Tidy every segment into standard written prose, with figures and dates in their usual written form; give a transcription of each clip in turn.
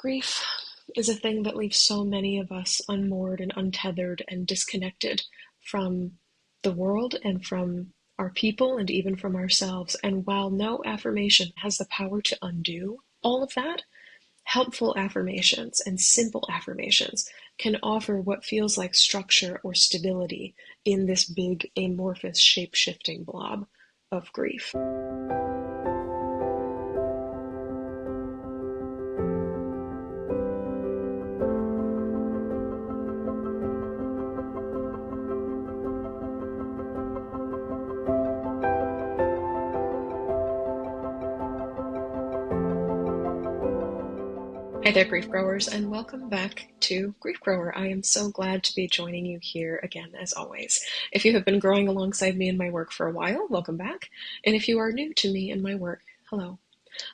Grief is a thing that leaves so many of us unmoored and untethered and disconnected from the world and from our people and even from ourselves. And while no affirmation has the power to undo all of that, helpful affirmations and simple affirmations can offer what feels like structure or stability in this big amorphous shape-shifting blob of grief. Hi there, grief growers, and welcome back to Grief Grower. I am so glad to be joining you here again, as always. If you have been growing alongside me in my work for a while, welcome back. And if you are new to me and my work, hello.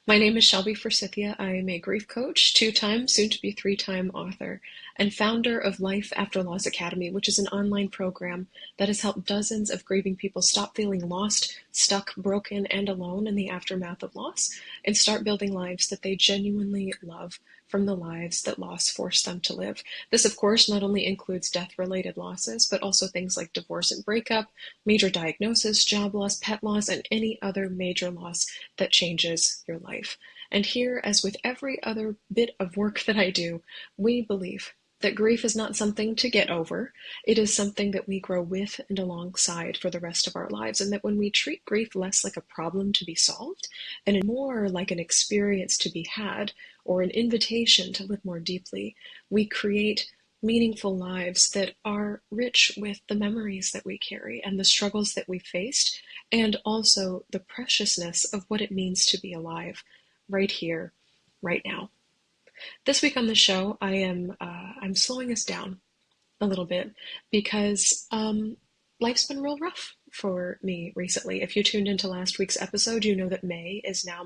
My name is Shelby Forsythia. I am a grief coach, two-time, soon-to-be three-time author, and founder of Life After Loss Academy, which is an online program that has helped dozens of grieving people stop feeling lost, stuck, broken, and alone in the aftermath of loss, and start building lives that they genuinely love from the lives that loss forced them to live. This, of course, not only includes death-related losses, but also things like divorce and breakup, major diagnosis, job loss, pet loss, and any other major loss that changes your life. And here, as with every other bit of work that I do, we believe that grief is not something to get over. It is something that we grow with and alongside for the rest of our lives, and that when we treat grief less like a problem to be solved and more like an experience to be had or an invitation to live more deeply, we create meaningful lives that are rich with the memories that we carry and the struggles that we faced, and also the preciousness of what it means to be alive right here, right now. This week on the show, I'm slowing us down a little bit because life's been real rough for me recently. If you tuned into last week's episode, you know that May is now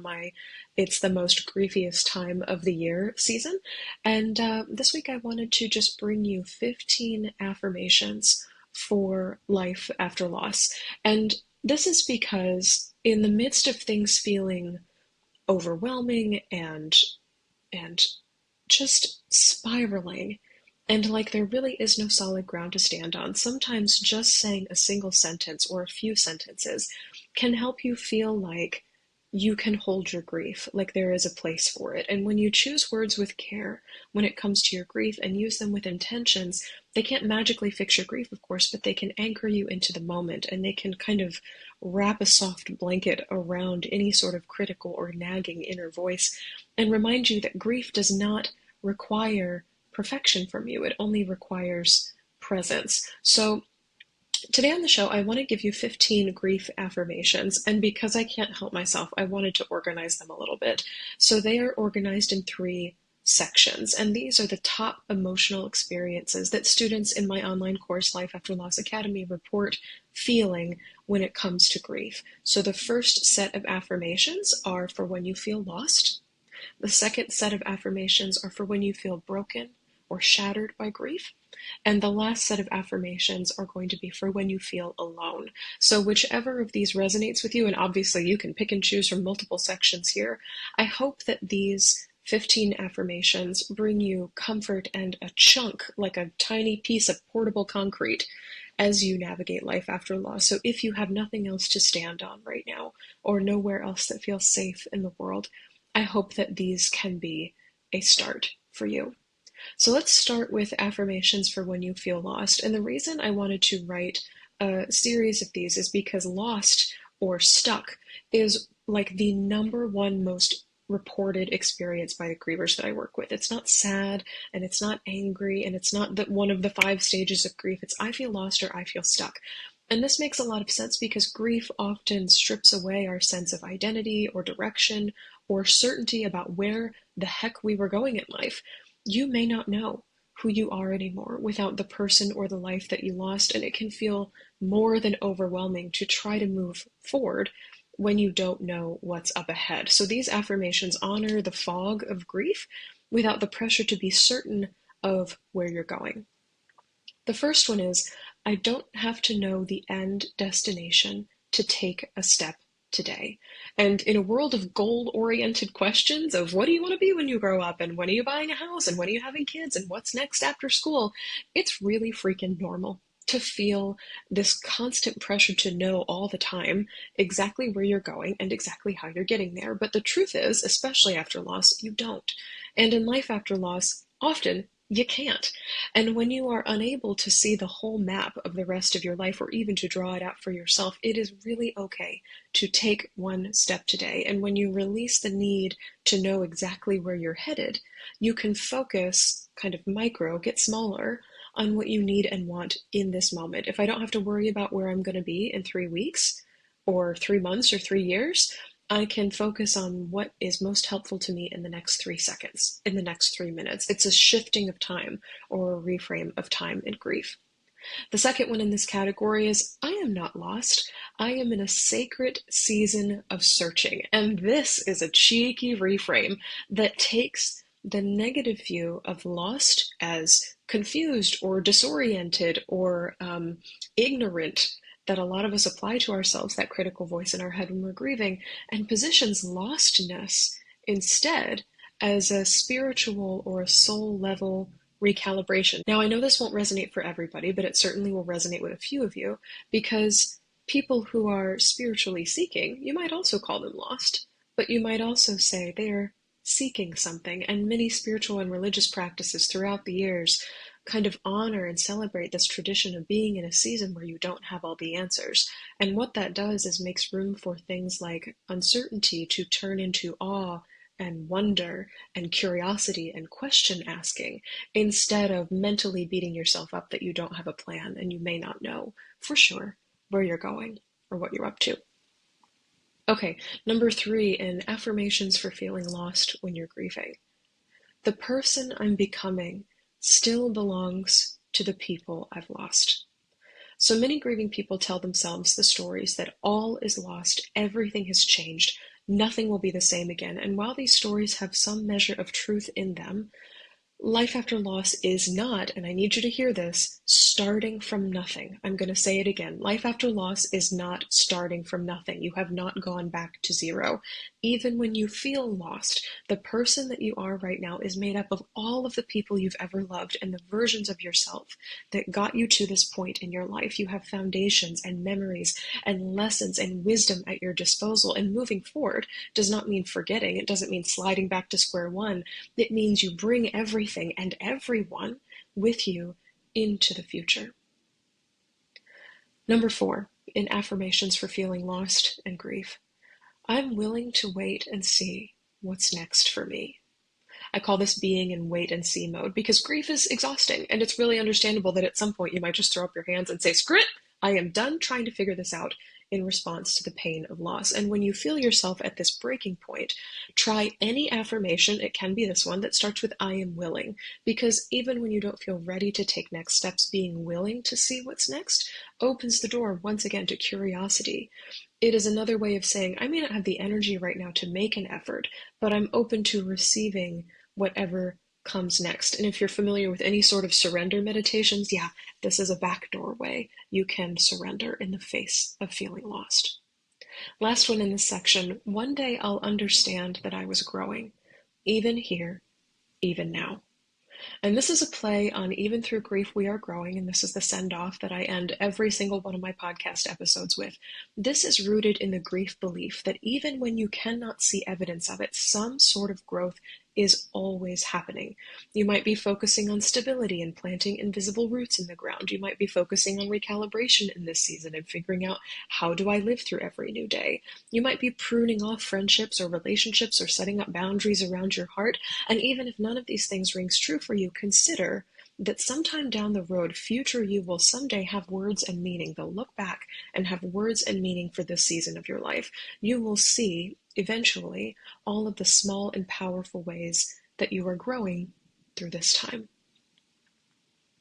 it's the most griefiest time of the year season. And this week I wanted to just bring you 15 affirmations for life after loss. And this is because in the midst of things feeling overwhelming and just spiraling and like there really is no solid ground to stand on, sometimes just saying a single sentence or a few sentences can help you feel like you can hold your grief, like there is a place for it. And when you choose words with care when it comes to your grief and use them with intentions, they can't magically fix your grief, of course, but they can anchor you into the moment, and they can kind of wrap a soft blanket around any sort of critical or nagging inner voice and remind you that grief does not require perfection from you. It only requires presence. So today on the show, I want to give you 15 grief affirmations, and because I can't help myself, I wanted to organize them a little bit. So they are organized in 3 sections, and these are the top emotional experiences that students in my online course, Life After Loss Academy, report feeling when it comes to grief. So the first set of affirmations are for when you feel lost. The second set of affirmations are for when you feel broken or shattered by grief. And the last set of affirmations are going to be for when you feel alone. So whichever of these resonates with you, and obviously you can pick and choose from multiple sections here, I hope that these 15 affirmations bring you comfort and a chunk, like a tiny piece of portable concrete, as you navigate life after loss. So if you have nothing else to stand on right now, or nowhere else that feels safe in the world, I hope that these can be a start for you. So let's start with affirmations for when you feel lost. And the reason I wanted to write a series of these is because lost or stuck is like the number one most reported experience by the grievers that I work with. It's not sad and it's not angry and it's not that one of the 5 stages of grief. It's I feel lost or I feel stuck. And this makes a lot of sense because grief often strips away our sense of identity or direction or certainty about where the heck we were going in life. You may not know who you are anymore without the person or the life that you lost, and it can feel more than overwhelming to try to move forward when you don't know what's up ahead. So these affirmations honor the fog of grief without the pressure to be certain of where you're going. The first one is, I don't have to know the end destination to take a step today. And in a world of goal-oriented questions of what do you want to be when you grow up, and when are you buying a house, and when are you having kids, and what's next after school, it's really freaking normal to feel this constant pressure to know all the time exactly where you're going and exactly how you're getting there. But the truth is, especially after loss, you don't. And in life after loss, often you can't. And when you are unable to see the whole map of the rest of your life, or even to draw it out for yourself, it is really okay to take one step today. And when you release the need to know exactly where you're headed, you can focus kind of micro, get smaller on what you need and want in this moment. If I don't have to worry about where I'm going to be in 3 weeks or 3 months or 3 years, I can focus on what is most helpful to me in the next 3 seconds, in the next 3 minutes. It's a shifting of time, or a reframe of time in grief. The second one in this category is I am not lost. I am in a sacred season of searching. And this is a cheeky reframe that takes the negative view of lost as confused or disoriented or ignorant that a lot of us apply to ourselves, that critical voice in our head when we're grieving, and positions lostness instead as a spiritual or a soul level recalibration. Now, I know this won't resonate for everybody, but it certainly will resonate with a few of you, because people who are spiritually seeking, you might also call them lost, but you might also say they're seeking something. And many spiritual and religious practices throughout the years kind of honor and celebrate this tradition of being in a season where you don't have all the answers. And what that does is makes room for things like uncertainty to turn into awe and wonder and curiosity and question asking, instead of mentally beating yourself up that you don't have a plan and you may not know for sure where you're going or what you're up to. Okay, number 3 in affirmations for feeling lost when you're grieving. The person I'm becoming still belongs to the people I've lost. So many grieving people tell themselves the stories that all is lost, everything has changed, nothing will be the same again. And while these stories have some measure of truth in them, life after loss is not, and I need you to hear this, starting from nothing. I'm going to say it again. Life after loss is not starting from nothing. You have not gone back to zero. Even when you feel lost, the person that you are right now is made up of all of the people you've ever loved and the versions of yourself that got you to this point in your life. You have foundations and memories and lessons and wisdom at your disposal. And moving forward does not mean forgetting. It doesn't mean sliding back to square one. It means you bring everything and everyone with you into the future. Number 4, in affirmations for feeling lost and grief. I'm willing to wait and see what's next for me. I call this being in wait and see mode because grief is exhausting, and it's really understandable that at some point you might just throw up your hands and say, screw it, I am done trying to figure this out in response to the pain of loss. And when you feel yourself at this breaking point, try any affirmation, it can be this one, that starts with I am willing. Because even when you don't feel ready to take next steps, being willing to see what's next opens the door once again to curiosity. It is another way of saying, I may not have the energy right now to make an effort, but I'm open to receiving whatever comes next. And if you're familiar with any sort of surrender meditations, yeah, this is a backdoor way you can surrender in the face of feeling lost. Last one in this section, one day I'll understand that I was growing, even here, even now. And this is a play on even through grief we are growing, and this is the send-off that I end every single one of my podcast episodes with. This is rooted in the grief belief that even when you cannot see evidence of it, some sort of growth is always happening. You might be focusing on stability and planting invisible roots in the ground. You might be focusing on recalibration in this season and figuring out, how do I live through every new day? You might be pruning off friendships or relationships or setting up boundaries around your heart. And even if none of these things rings true for you, consider that sometime down the road, future you will someday have words and meaning. They'll look back and have words and meaning for this season of your life. You will see eventually all of the small and powerful ways that you are growing through this time.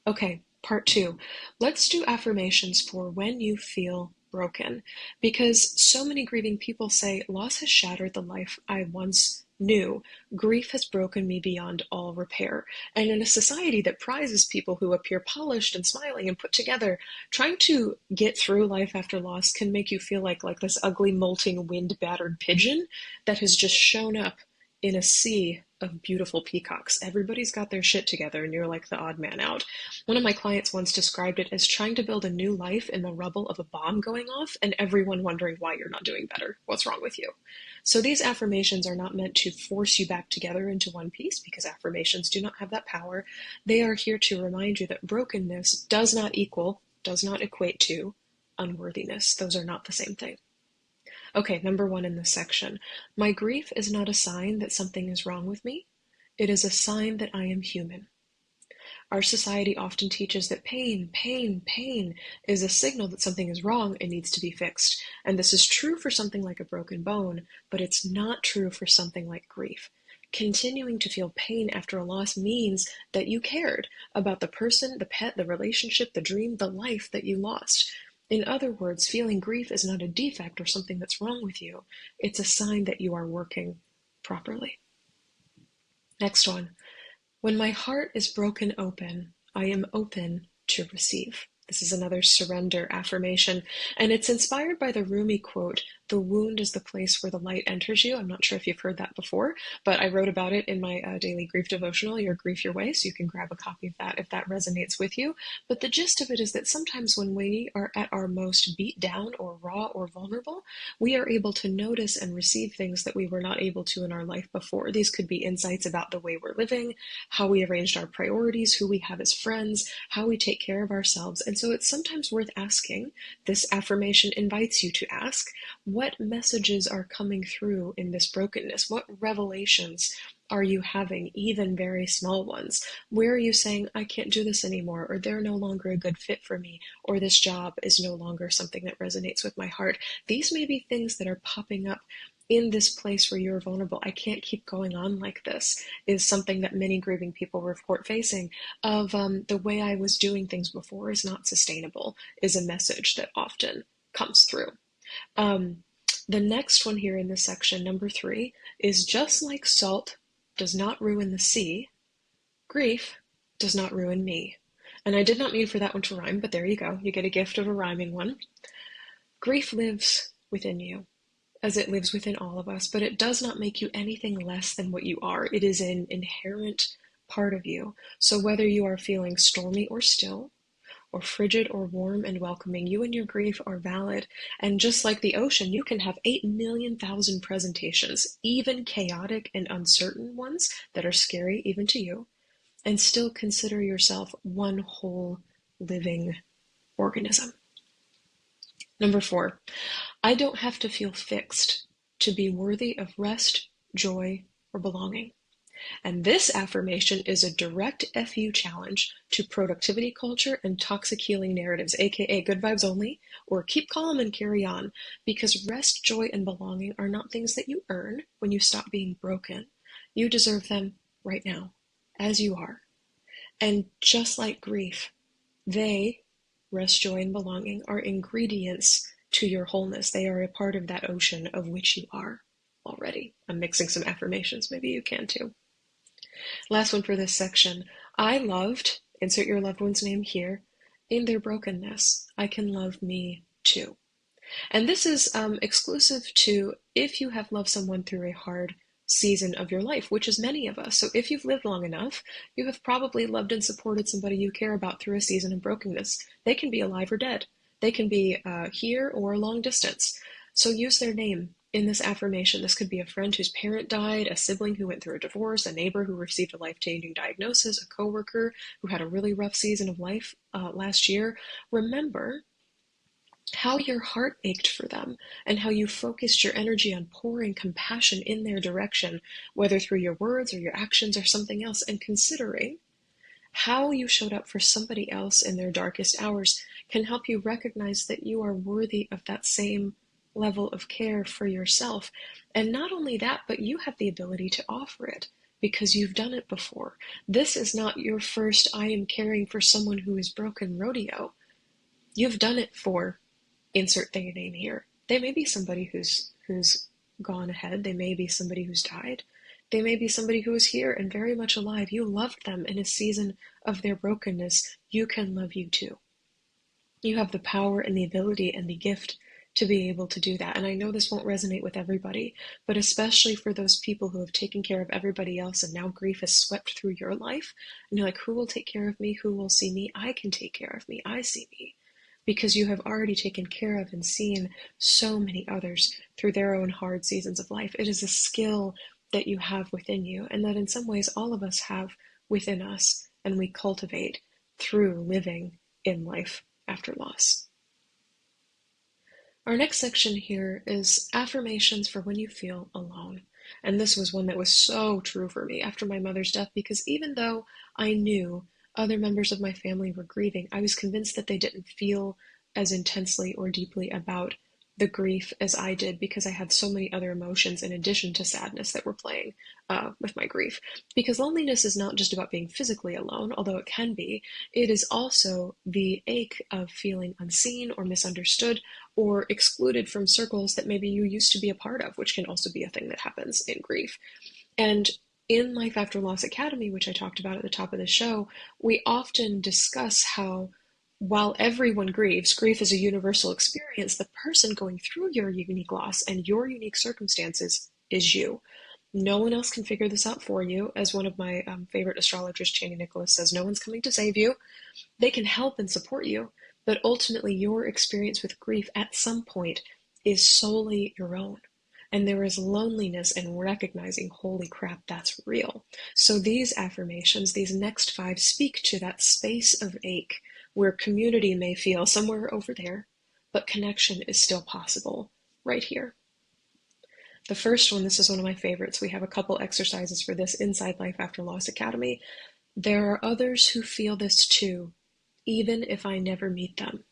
Okay, part 2. Let's do affirmations for when you feel broken, because so many grieving people say, loss has shattered the life I once new. Grief has broken me beyond all repair. And in a society that prizes people who appear polished and smiling and put together, trying to get through life after loss can make you feel like this ugly, molting, wind-battered pigeon that has just shown up in a sea of beautiful peacocks. Everybody's got their shit together and you're like the odd man out. One of my clients once described it as trying to build a new life in the rubble of a bomb going off and everyone wondering why you're not doing better. What's wrong with you? So these affirmations are not meant to force you back together into one piece because affirmations do not have that power. They are here to remind you that brokenness does not equate to unworthiness. Those are not the same thing. Okay, number 1 in this section. My grief is not a sign that something is wrong with me. It is a sign that I am human. Our society often teaches that pain is a signal that something is wrong and needs to be fixed. And this is true for something like a broken bone, but it's not true for something like grief. Continuing to feel pain after a loss means that you cared about the person, the pet, the relationship, the dream, the life that you lost. In other words, feeling grief is not a defect or something that's wrong with you. It's a sign that you are working properly. Next one. When my heart is broken open, I am open to receive. This is another surrender affirmation, and it's inspired by the Rumi quote, "The wound is the place where the light enters you." I'm not sure if you've heard that before, but I wrote about it in my daily grief devotional, Your Grief Your Way, so you can grab a copy of that if that resonates with you. But the gist of it is that sometimes when we are at our most beat down or raw or vulnerable, we are able to notice and receive things that we were not able to in our life before. These could be insights about the way we're living, how we arranged our priorities, who we have as friends, how we take care of ourselves. And so it's sometimes worth asking, this affirmation invites you to ask, what messages are coming through in this brokenness? What revelations are you having, even very small ones? Where are you saying, I can't do this anymore, or they're no longer a good fit for me, or this job is no longer something that resonates with my heart? These may be things that are popping up in this place where you're vulnerable. I can't keep going on like this is something that many grieving people report facing of the way I was doing things before is not sustainable is a message that often comes through. The next one here in this section, number 3, is just like salt does not ruin the sea, grief does not ruin me. And I did not mean for that one to rhyme, but there you go. You get a gift of a rhyming one. Grief lives within you, as it lives within all of us, but it does not make you anything less than what you are. It is an inherent part of you. So whether you are feeling stormy or still, or frigid or warm and welcoming, you and your grief are valid. And just like the ocean, you can have 8,000,000 presentations, even chaotic and uncertain ones that are scary even to you, and still consider yourself one whole living organism. Number 4, I don't have to feel fixed to be worthy of rest, joy, or belonging. And this affirmation is a direct FU challenge to productivity culture and toxic healing narratives, aka good vibes only, or keep calm and carry on, because rest, joy, and belonging are not things that you earn when you stop being broken. You deserve them right now, as you are. And just like grief, they, rest, joy, and belonging, are ingredients to your wholeness. They are a part of that ocean of which you are already. I'm mixing some affirmations. Maybe you can too. Last one for this section. I loved, insert your loved one's name here, in their brokenness. I can love me too. And this is exclusive to if you have loved someone through a hard season of your life, which is many of us. So if you've lived long enough, you have probably loved and supported somebody you care about through a season of brokenness. They can be alive or dead. They can be here or long distance. So use their name in this affirmation. This could be a friend whose parent died, a sibling who went through a divorce, a neighbor who received a life-changing diagnosis, a coworker who had a really rough season of life last year. Remember how your heart ached for them and how you focused your energy on pouring compassion in their direction, whether through your words or your actions or something else, and considering how you showed up for somebody else in their darkest hours can help you recognize that you are worthy of that same level of care for yourself. And not only that, but you have the ability to offer it because you've done it before. This is not your first I am caring for someone who is broken rodeo. You've done it for insert their name here. They may be somebody who's gone ahead. They may be somebody who's died. They may be somebody who is here and very much alive. You loved them in a season of their brokenness. You can love you too. You have the power and the ability and the gift to be able to do that. And I know this won't resonate with everybody, but especially for those people who have taken care of everybody else and now grief has swept through your life, and you're like, who will take care of me? Who will see me? I can take care of me. I see me. Because you have already taken care of and seen so many others through their own hard seasons of life. It is a skill that you have within you, and that in some ways all of us have within us, and we cultivate through living in life after loss. Our next section here is affirmations for when you feel alone. And this was one that was so true for me after my mother's death, because even though I knew other members of my family were grieving, I was convinced that they didn't feel as intensely or deeply about the grief as I did, because I had so many other emotions in addition to sadness that were playing with my grief. Because loneliness is not just about being physically alone, although it can be. It is also the ache of feeling unseen or misunderstood or excluded from circles that maybe you used to be a part of, which can also be a thing that happens in grief. And in Life After Loss Academy, which I talked about at the top of the show, we often discuss how while everyone grieves, grief is a universal experience. The person going through your unique loss and your unique circumstances is you. No one else can figure this out for you. As one of my favorite astrologers, Chani Nicholas, says, no one's coming to save you. They can help and support you, but ultimately your experience with grief at some point is solely your own. And there is loneliness in recognizing, holy crap, that's real. So these affirmations, these next 5, speak to that space of ache where community may feel somewhere over there, but connection is still possible right here. The first one, this is one of my favorites. We have a couple exercises for this inside Life After Loss Academy. There are others who feel this too, even if I never meet them.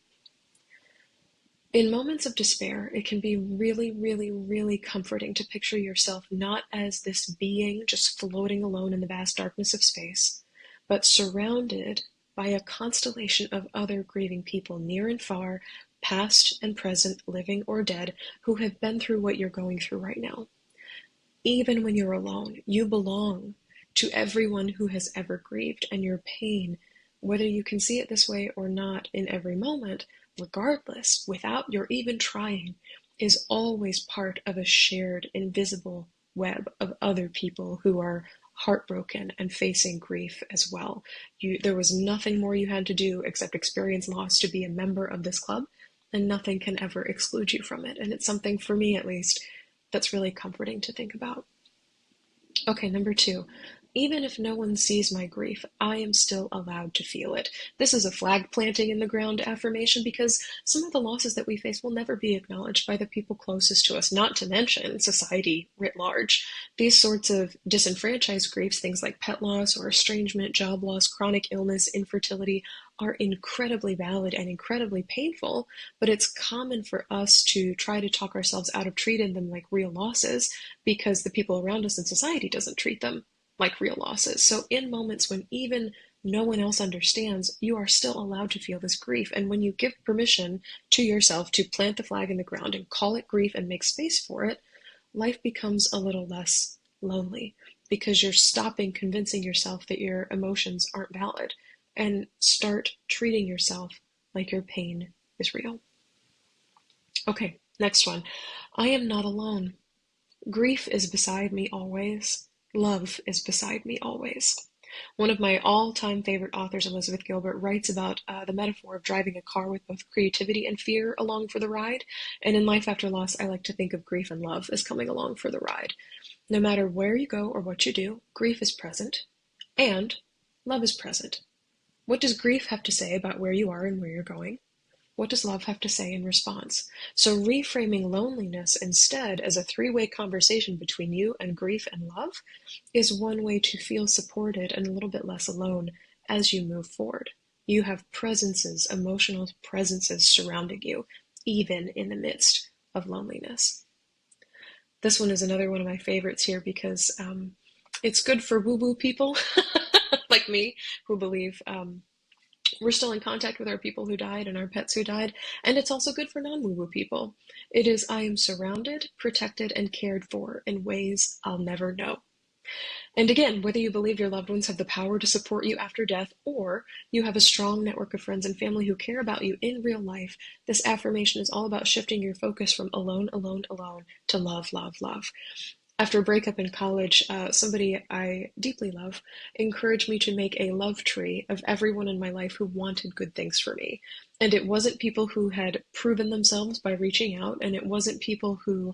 In moments of despair, it can be really, really, really comforting to picture yourself not as this being just floating alone in the vast darkness of space, but surrounded by a constellation of other grieving people near and far, past and present, living or dead, who have been through what you're going through right now. Even when you're alone, you belong to everyone who has ever grieved, and your pain, whether you can see it this way or not in every moment, regardless, without your even trying, is always part of a shared, invisible web of other people who are heartbroken and facing grief as well. There was nothing more you had to do except experience loss to be a member of this club, and nothing can ever exclude you from it. And it's something, for me at least, that's really comforting to think about. Okay, number 2. Even if no one sees my grief, I am still allowed to feel it. This is a flag planting in the ground affirmation, because some of the losses that we face will never be acknowledged by the people closest to us, not to mention society writ large. These sorts of disenfranchised griefs, things like pet loss or estrangement, job loss, chronic illness, infertility, are incredibly valid and incredibly painful, but it's common for us to try to talk ourselves out of treating them like real losses because the people around us in society doesn't treat them like real losses. So in moments when even no one else understands, you are still allowed to feel this grief. And when you give permission to yourself to plant the flag in the ground and call it grief and make space for it, life becomes a little less lonely, because you're stopping convincing yourself that your emotions aren't valid and start treating yourself like your pain is real. Okay, next one. I am not alone. Grief is beside me always. Love is beside me always. One of my all-time favorite authors, Elizabeth Gilbert, writes about the metaphor of driving a car with both creativity and fear along for the ride. And in Life After Loss, I like to think of grief and love as coming along for the ride. No matter where you go or what you do, grief is present and love is present. What does grief have to say about where you are and where you're going? What does love have to say in response? So reframing loneliness instead as a 3-way conversation between you and grief and love is one way to feel supported and a little bit less alone as you move forward. You have presences, emotional presences surrounding you, even in the midst of loneliness. This one is another one of my favorites here because it's good for woo-woo people like me who believe we're still in contact with our people who died and our pets who died, and it's also good for non-woo-woo people. It is, I am surrounded, protected, and cared for in ways I'll never know. And again, whether you believe your loved ones have the power to support you after death or you have a strong network of friends and family who care about you in real life, this affirmation is all about shifting your focus from alone, alone, alone to love, love, love. After a breakup in college, somebody I deeply love encouraged me to make a love tree of everyone in my life who wanted good things for me. And it wasn't people who had proven themselves by reaching out, and it wasn't people who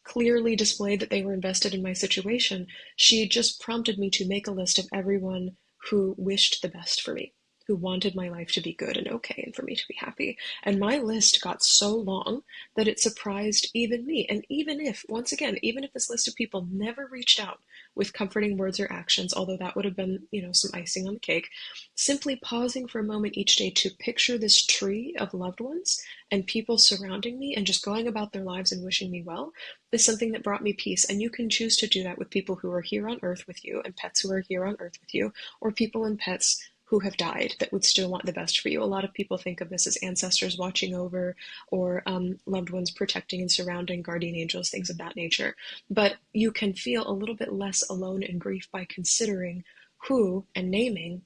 clearly displayed that they were invested in my situation. She just prompted me to make a list of everyone who wished the best for me, who wanted my life to be good and okay and for me to be happy. And my list got so long that it surprised even me. And even if, once again, even if this list of people never reached out with comforting words or actions, although that would have been, some icing on the cake, simply pausing for a moment each day to picture this tree of loved ones and people surrounding me and just going about their lives and wishing me well is something that brought me peace. And you can choose to do that with people who are here on earth with you and pets who are here on earth with you, or people and pets who have died that would still want the best for you. A lot of people think of this as ancestors watching over or loved ones protecting and surrounding, guardian angels, things of that nature. But you can feel a little bit less alone in grief by considering who and naming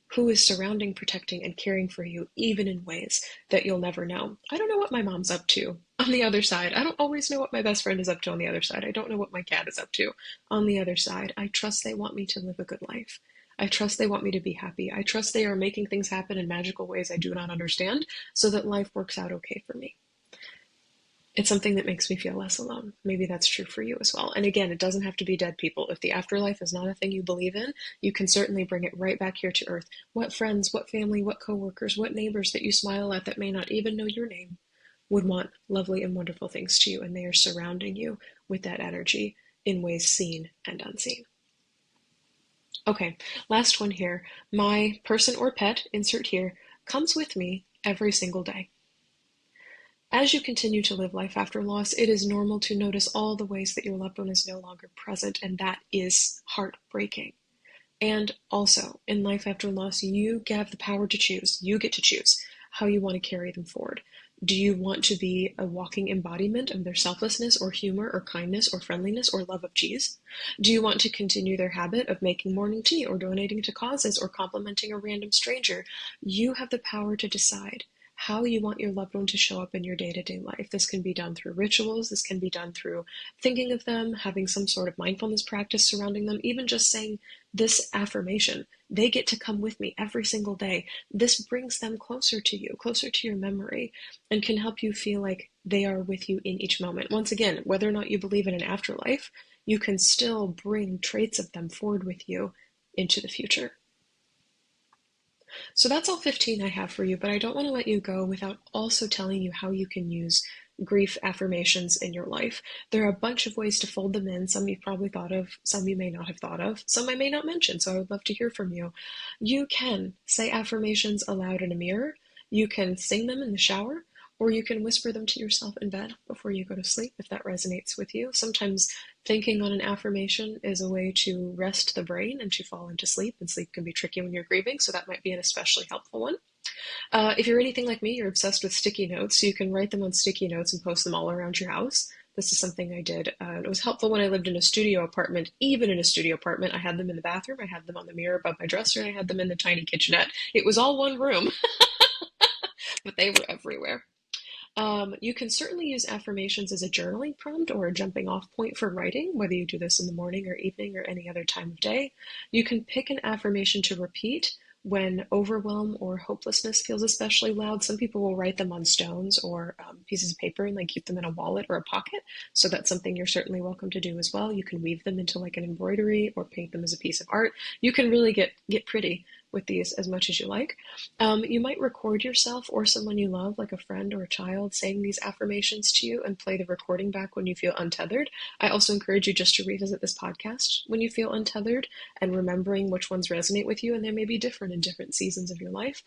who is surrounding, protecting, and caring for you, even in ways that you'll never know. I don't know what my mom's up to on the other side. I don't always know what my best friend is up to on the other side. I don't know what my cat is up to on the other side. I trust they want me to live a good life. I trust they want me to be happy. I trust they are making things happen in magical ways I do not understand so that life works out okay for me. It's something that makes me feel less alone. Maybe that's true for you as well. And again, it doesn't have to be dead people. If the afterlife is not a thing you believe in, you can certainly bring it right back here to earth. What friends, what family, what coworkers, what neighbors that you smile at that may not even know your name would want lovely and wonderful things to you, and they are surrounding you with that energy in ways seen and unseen. Okay, last one here. My person or pet, insert here, comes with me every single day. As you continue to live life after loss, it is normal to notice all the ways that your loved one is no longer present, and that is heartbreaking. And also, in life after loss, you have the power to choose. You get to choose how you want to carry them forward. Do you want to be a walking embodiment of their selflessness or humor or kindness or friendliness or love of cheese? Do you want to continue their habit of making morning tea or donating to causes or complimenting a random stranger? You have the power to decide how you want your loved one to show up in your day-to-day life. This can be done through rituals. This can be done through thinking of them, having some sort of mindfulness practice surrounding them, even just saying this affirmation. They get to come with me every single day. This brings them closer to you, closer to your memory, and can help you feel like they are with you in each moment. Once again, whether or not you believe in an afterlife, you can still bring traits of them forward with you into the future. So that's all 15 I have for you, but I don't want to let you go without also telling you how you can use grief affirmations in your life. There are a bunch of ways to fold them in. Some you've probably thought of, some you may not have thought of, some I may not mention, so I would love to hear from you. You can say affirmations aloud in a mirror, you can sing them in the shower, or you can whisper them to yourself in bed before you go to sleep if that resonates with you. Sometimes thinking on an affirmation is a way to rest the brain and to fall into sleep, and sleep can be tricky when you're grieving, so that might be an especially helpful one. If you're anything like me, you're obsessed with sticky notes, so you can write them on sticky notes and post them all around your house. This is something I did. It was helpful when I lived in a studio apartment. Even in a studio apartment, I had them in the bathroom, I had them on the mirror above my dresser, and I had them in the tiny kitchenette. It was all one room, but they were everywhere. You can certainly use affirmations as a journaling prompt or a jumping off point for writing, whether you do this in the morning or evening or any other time of day. You can pick an affirmation to repeat when overwhelm or hopelessness feels especially loud. Some people will write them on stones or pieces of paper and like keep them in a wallet or a pocket. So that's something you're certainly welcome to do as well. You can weave them into like an embroidery or paint them as a piece of art. You can really get pretty with these as much as you like. You might record yourself or someone you love, like a friend or a child, saying these affirmations to you and play the recording back when you feel untethered. I also encourage you just to revisit this podcast when you feel untethered and remembering which ones resonate with you, and they may be different in different seasons of your life.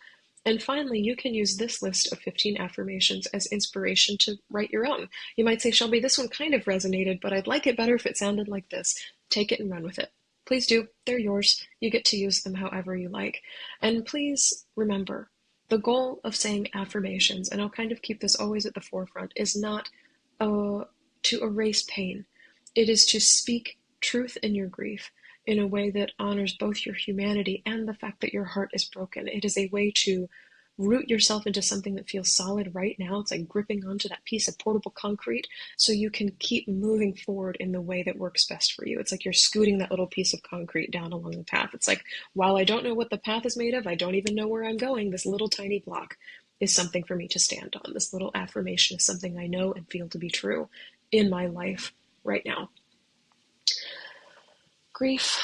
And finally, you can use this list of 15 affirmations as inspiration to write your own. You might say, Shelby, this one kind of resonated, but I'd like it better if it sounded like this. Take it and run with it. Please do. They're yours. You get to use them however you like. And please remember, the goal of saying affirmations, and I'll kind of keep this always at the forefront, is not to erase pain. It is to speak truth in your grief in a way that honors both your humanity and the fact that your heart is broken. It is a way to root yourself into something that feels solid right now. It's like gripping onto that piece of portable concrete so you can keep moving forward in the way that works best for you. It's like you're scooting that little piece of concrete down along the path. It's like, while I don't know what the path is made of, I don't even know where I'm going, this little tiny block is something for me to stand on. This little affirmation is something I know and feel to be true in my life right now. Grief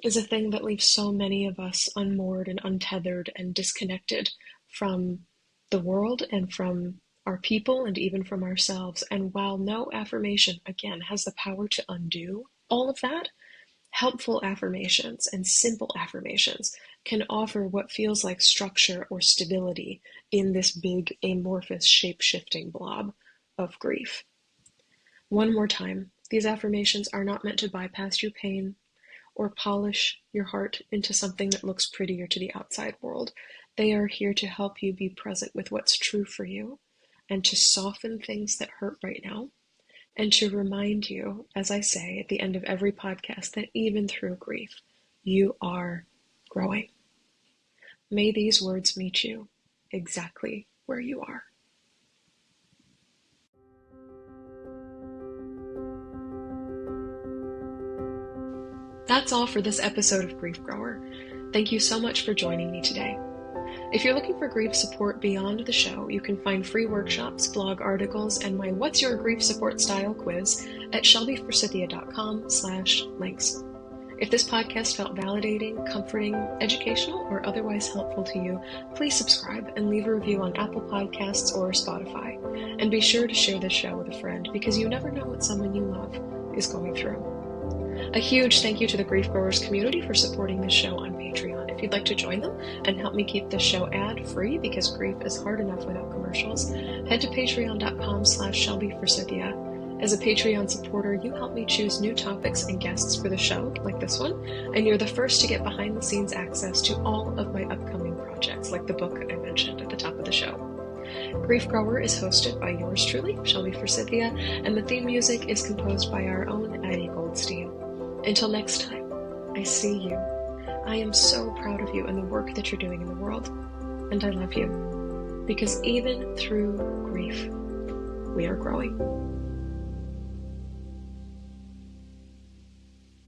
is a thing that leaves so many of us unmoored and untethered and disconnected from the world and from our people and even from ourselves. And while no affirmation, again, has the power to undo all of that, helpful affirmations and simple affirmations can offer what feels like structure or stability in this big, amorphous, shape-shifting blob of grief. One more time, these affirmations are not meant to bypass your pain or polish your heart into something that looks prettier to the outside world. They are here to help you be present with what's true for you and to soften things that hurt right now, and to remind you, as I say at the end of every podcast, that even through grief, you are growing. May these words meet you exactly where you are. That's all for this episode of Grief Grower. Thank you so much for joining me today. If you're looking for grief support beyond the show, you can find free workshops, blog articles, and my What's Your Grief Support Style quiz at shelbyforsythia.com/links. If this podcast felt validating, comforting, educational, or otherwise helpful to you, please subscribe and leave a review on Apple Podcasts or Spotify. And be sure to share this show with a friend, because you never know what someone you love is going through. A huge thank you to the Grief Growers community for supporting this show on Patreon. If you'd like to join them and help me keep this show ad-free, because grief is hard enough without commercials, head to patreon.com/shelbyforsythia. As a Patreon supporter, you help me choose new topics and guests for the show, like this one, and you're the first to get behind-the-scenes access to all of my upcoming projects, like the book I mentioned at the top of the show. Grief Grower is hosted by yours truly, Shelby Forsythia, and the theme music is composed by our own Addie Goldstein. Until next time, I see you. I am so proud of you and the work that you're doing in the world, and I love you, because even through grief, we are growing.